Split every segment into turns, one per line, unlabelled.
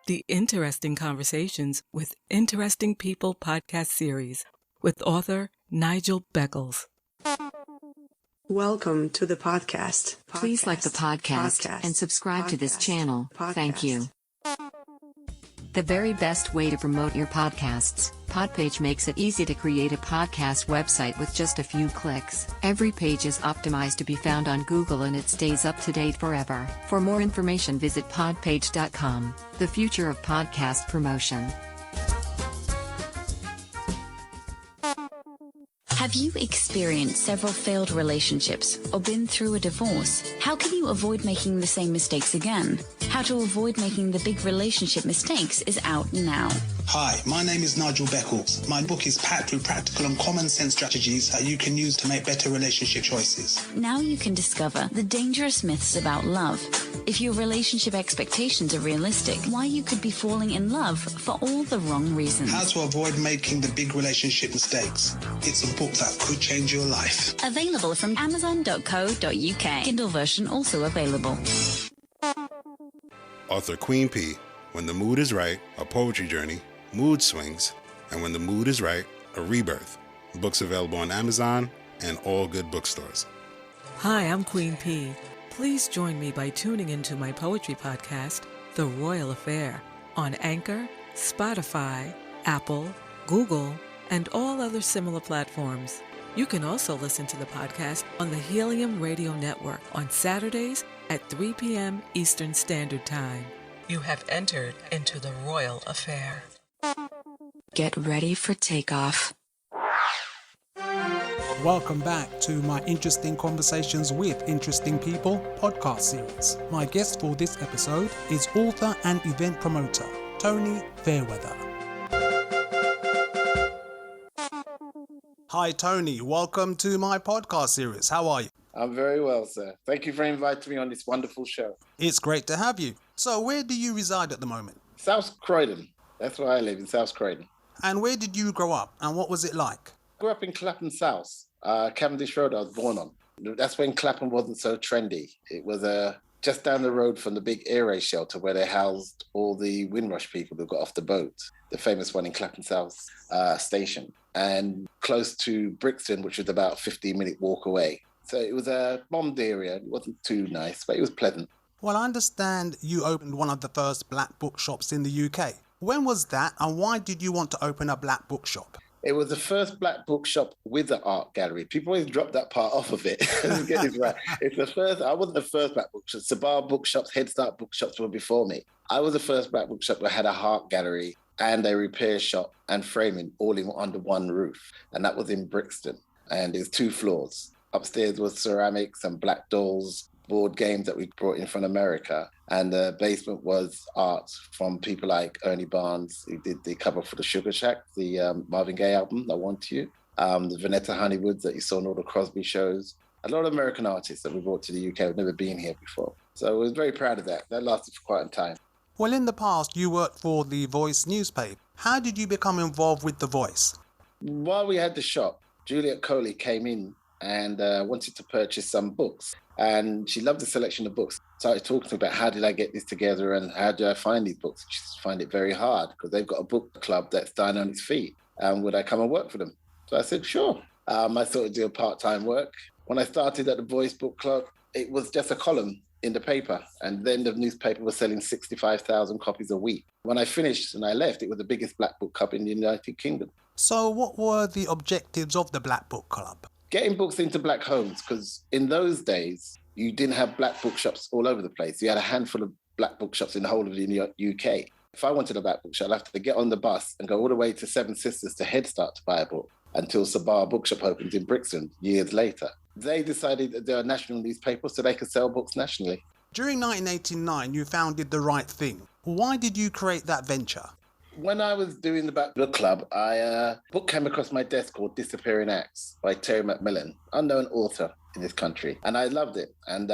the Interesting Conversations with Interesting People podcast series with author Nigel Beckles.
Welcome to the podcast.
Please like the podcast and subscribe to this channel. Thank you. The very best way to promote your podcasts. Podpage makes it easy to create a podcast website with just a few clicks. Every page is optimized to be found on Google and it stays up to date forever. For more information, visit podpage.com. The future of podcast promotion.
Have you experienced several failed relationships or been through a divorce? How can you avoid making the same mistakes again? How to avoid making the big relationship mistakes is out now.
Hi, my name is Nigel Beckles. My book is packed with practical and common sense strategies that you can use to make better relationship choices.
Now you can discover the dangerous myths about love. If your relationship expectations are realistic, why you could be falling in love for all the wrong reasons.
How to avoid making the big relationship mistakes. It's a book that could change your life.
Available from amazon.co.uk. Kindle version also available.
Author Queen P. When the mood is right, a poetry journey, mood swings, and when the mood is right, a rebirth. Books available on Amazon and all good bookstores.
Hi, I'm Queen P. Please join me by tuning into my poetry podcast, The Royal Affair, on Anchor, Spotify, Apple, Google, and all other similar platforms. You can also listen to the podcast on the Helium Radio Network on Saturdays at 3 p.m. Eastern Standard Time. You have entered into The Royal Affair.
Get ready for takeoff.
Welcome back to my Interesting Conversations with Interesting People podcast series. My guest for this episode is author and event promoter, Tony Fairweather. Hi Tony, welcome to my podcast series. How are you?
I'm very well, sir. Thank you for inviting me on this wonderful show.
It's great to have you. So where do you reside at the moment?
South Croydon. That's where I live, in South Croydon.
And where did you grow up and what was it like?
I grew up in Clapham South, Cavendish Road I was born on. That's when Clapham wasn't so trendy. It was just down the road from the big air raid shelter where they housed all the Windrush people who got off the boat, the famous one in Clapham South station, and close to Brixton, which was about a 15-minute walk away. So it was a bombed area. It wasn't too nice, but it was pleasant.
Well, I understand you opened one of the first black bookshops in the UK. When was that and why did you want to open a black bookshop?
It was the first black bookshop with an art gallery. People always drop that part off of it. Get this right. It's the first. I wasn't the first black bookshop. Sabar bookshops, Head Start bookshops were before me. I was the first black bookshop that had a art gallery and a repair shop and framing all in under one roof. And that was in Brixton. And there's 2 floors. Upstairs was ceramics and black dolls, board games that we brought in from America. And the basement was art from people like Ernie Barnes, who did the cover for the Sugar Shack, the Marvin Gaye album, I Want You, the Vanessa Honeywoods that you saw in all the Crosby shows. A lot of American artists that we brought to the UK have never been here before. So I was very proud of that. That lasted for quite a time.
Well, in the past, you worked for The Voice newspaper. How did you become involved with The Voice?
While we had the shop, Juliet Coley came in and wanted to purchase some books. And she loved the selection of books. Started talking to me about how did I get this together and how do I find these books? She find it very hard because they've got a book club that's dying on its feet. Would I come and work for them? So I said, sure. I thought I'd do a part-time work. When I started at the Voice Book Club, it was just a column in the paper. And then the newspaper was selling 65,000 copies a week. When I finished and I left, it was the biggest black book club in the United Kingdom.
So what were the objectives of the Black Book Club?
Getting books into black homes, because in those days, you didn't have black bookshops all over the place. You had a handful of black bookshops in the whole of the UK. If I wanted a black bookshop, I'd have to get on the bus and go all the way to Seven Sisters to Head Start to buy a book until Sabar Bookshop opened in Brixton years later. They decided that they're a national newspaper so they could sell books nationally.
During 1989, you founded The Right Thing. Why did you create that venture?
When I was doing the Black Book Club, a book came across my desk called Disappearing Acts by Terri McMillan, unknown author in this country. And I loved it. And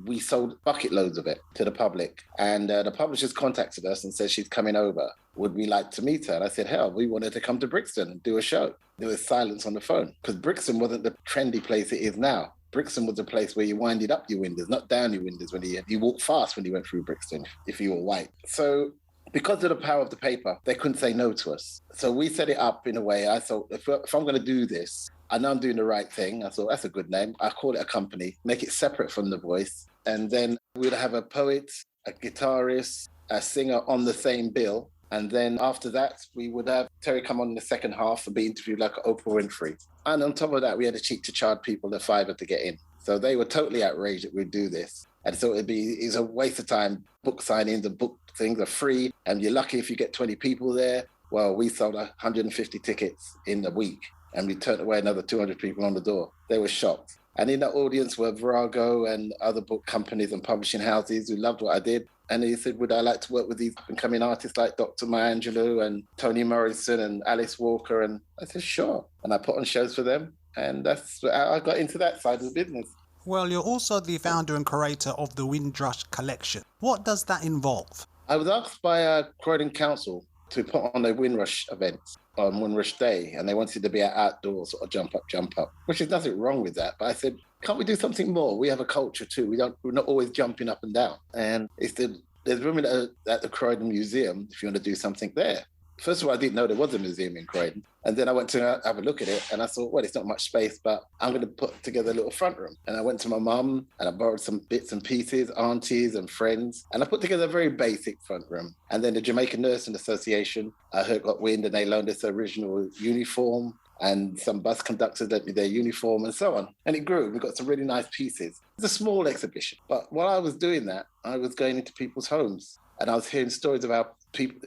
we sold bucket loads of it to the public. And the publishers contacted us and said she's coming over. Would we like to meet her? And I said, hell, we wanted to come to Brixton and do a show. There was silence on the phone because Brixton wasn't the trendy place it is now. Brixton was a place where you winded up your windows, not down your windows. When you walked fast when you went through Brixton, if you were white. So because of the power of the paper, they couldn't say no to us. So we set it up in a way. I thought, if I'm going to do this, I know I'm doing the right thing. I thought, that's a good name. I call it a company, make it separate from The Voice. And then we'd have a poet, a guitarist, a singer on the same bill. And then after that, we would have Terri come on in the second half and be interviewed like Oprah Winfrey. And on top of that, we had a cheek to charge people the $5 to get in. So they were totally outraged that we'd do this. And so it's a waste of time. Book signings and book things are free. And you're lucky if you get 20 people there. Well, we sold 150 tickets in a week. And we turned away another 200 people on the door. They were shocked. And in that audience were Virago and other book companies and publishing houses who loved what I did. And he said, would I like to work with these up-and-coming artists like Dr. Maya Angelou and Toni Morrison and Alice Walker? And I said, sure. And I put on shows for them. And that's how I got into that side of the business.
Well, you're also the founder and curator of the Windrush Collection. What does that involve?
I was asked by Croydon Council to put on a Windrush event on Windrush Day, and they wanted to be an outdoor sort of jump up, which is nothing wrong with that. But I said, can't we do something more? We have a culture too. We're not always jumping up and down. And there's room at the Croydon Museum if you want to do something there. First of all, I didn't know there was a museum in Croydon. And then I went to have a look at it and I thought, well, it's not much space, but I'm going to put together a little front room. And I went to my mum and I borrowed some bits and pieces, aunties and friends. And I put together a very basic front room. And then the Jamaican Nursing Association, I heard got wind and they loaned us the original uniform. And some bus conductors lent me their uniform and so on. And it grew. We got some really nice pieces. It's a small exhibition. But while I was doing that, I was going into people's homes. And I was hearing stories about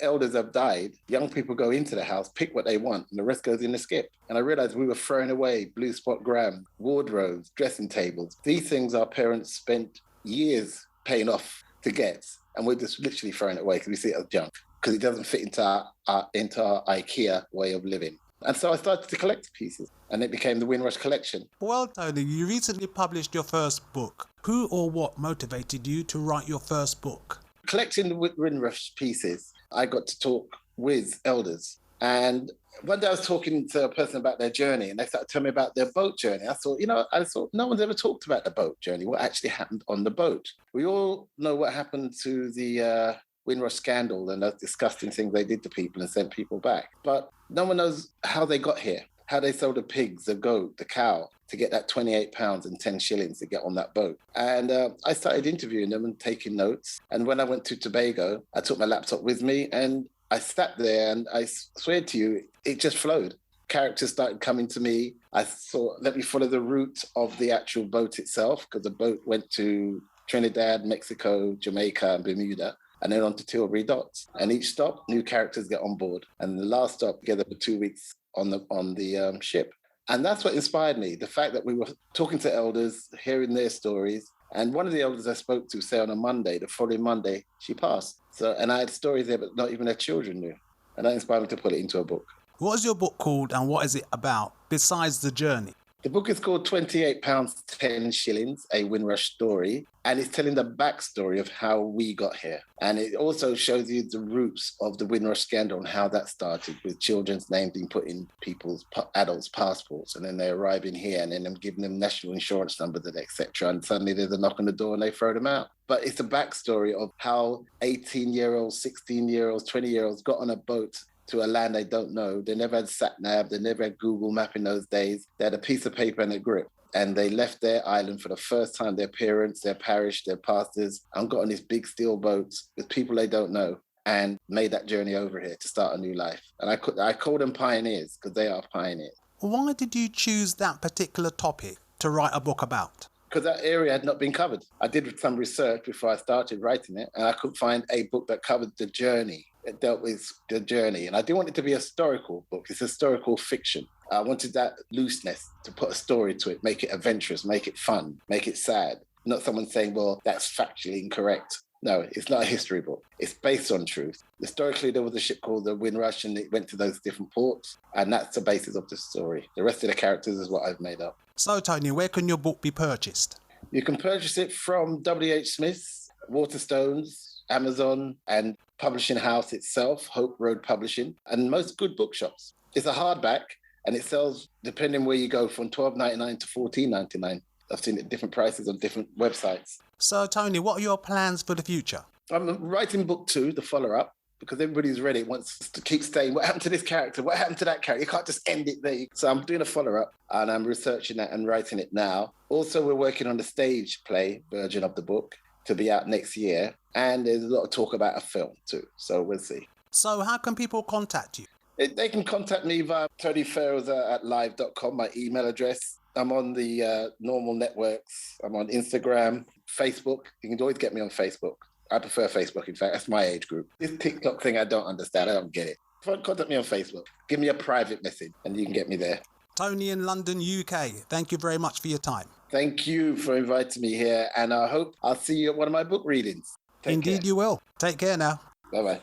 elders have died. Young people go into the house, pick what they want, and the rest goes in the skip. And I realized we were throwing away blue spot gram, wardrobes, dressing tables. These things our parents spent years paying off to get. And we're just literally throwing it away because we see it as junk, because it doesn't fit into our IKEA way of living. And so I started to collect pieces, and it became the Windrush Collection.
Well, Tony, you recently published your first book. Who or what motivated you to write your first book?
Collecting the Windrush pieces, I got to talk with elders. And one day I was talking to a person about their journey, and they started telling me about their boat journey. I thought no one's ever talked about the boat journey, what actually happened on the boat. We all know what happened to the Windrush scandal and those disgusting things they did to people and sent people back. But no one knows how they got here, how they sold the pigs, the goat, the cow, to get that £28 and 10 shillings to get on that boat. And I started interviewing them and taking notes. And when I went to Tobago, I took my laptop with me and I sat there and I swear to you, it just flowed. Characters started coming to me. I thought, let me follow the route of the actual boat itself, because the boat went to Trinidad, Mexico, Jamaica, and Bermuda, and then on to Tilbury Docks. And each stop, new characters get on board. And the last stop, together for 2 weeks on the ship. And that's what inspired me, the fact that we were talking to elders, hearing their stories. And one of the elders I spoke to, say on a Monday, the following Monday, she passed. And I had stories there, but not even her children knew. And that inspired me to put it into a book.
What is your book called and what is it about, besides the journey?
The book is called £28, 10 shillings, a Windrush story. And it's telling the backstory of how we got here. And it also shows you the roots of the Windrush scandal and how that started, with children's names being put in people's adults' passports. And then they arrive in here and then them giving them national insurance numbers and etc. And suddenly there's a knock on the door and they throw them out. But it's a backstory of how 18-year-olds, 16-year-olds, 20-year-olds got on a boat to a land they don't know. They never had sat-nav, they never had Google Map in those days. They had a piece of paper and a grip. And they left their island for the first time, their parents, their parish, their pastors, and got on these big steel boats with people they don't know and made that journey over here to start a new life. And I call them pioneers because they are pioneers.
Why did you choose that particular topic to write a book about?
Because that area had not been covered. I did some research before I started writing it, and I couldn't find a book that covered the journey. It dealt with the journey. And I didn't want it to be a historical book. It's historical fiction. I wanted that looseness to put a story to it, make it adventurous, make it fun, make it sad. Not someone saying, well, that's factually incorrect. No, it's not a history book. It's based on truth. Historically, there was a ship called the Windrush and it went to those different ports. And that's the basis of the story. The rest of the characters is what I've made up.
So, Tony, where can your book be purchased?
You can purchase it from W.H. Smith's, Waterstones, Amazon, and publishing house itself, Hope Road Publishing, and most good bookshops. It's a hardback, and it sells, depending where you go, from $12.99 to $14.99. I've seen it at different prices on different websites.
So, Tony, what are your plans for the future?
I'm writing book 2, the follow-up, because everybody's read it wants to keep saying, what happened to this character? What happened to that character? You can't just end it there. So I'm doing a follow-up and I'm researching that and writing it now. Also, we're working on the stage play version of the book to be out next year. And there's a lot of talk about a film too. So we'll see.
So how can people contact you?
They can contact me via Tony Fairweather at live.com, my email address. I'm on the normal networks. I'm on Instagram, Facebook. You can always get me on Facebook. I prefer Facebook, in fact. That's my age group. This TikTok thing, I don't understand. I don't get it. Contact me on Facebook. Give me a private message and you can get me there.
Tony in London, UK, thank you very much for your time.
Thank you for inviting me here. And I hope I'll see you at one of my book readings.
Indeed you will. Take care now.
Bye-bye.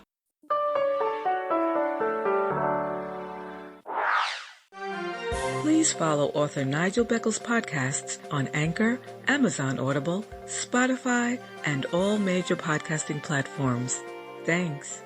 Please follow author Nigel Beckles' podcasts on Anchor, Amazon Audible, Spotify, and all major podcasting platforms. Thanks.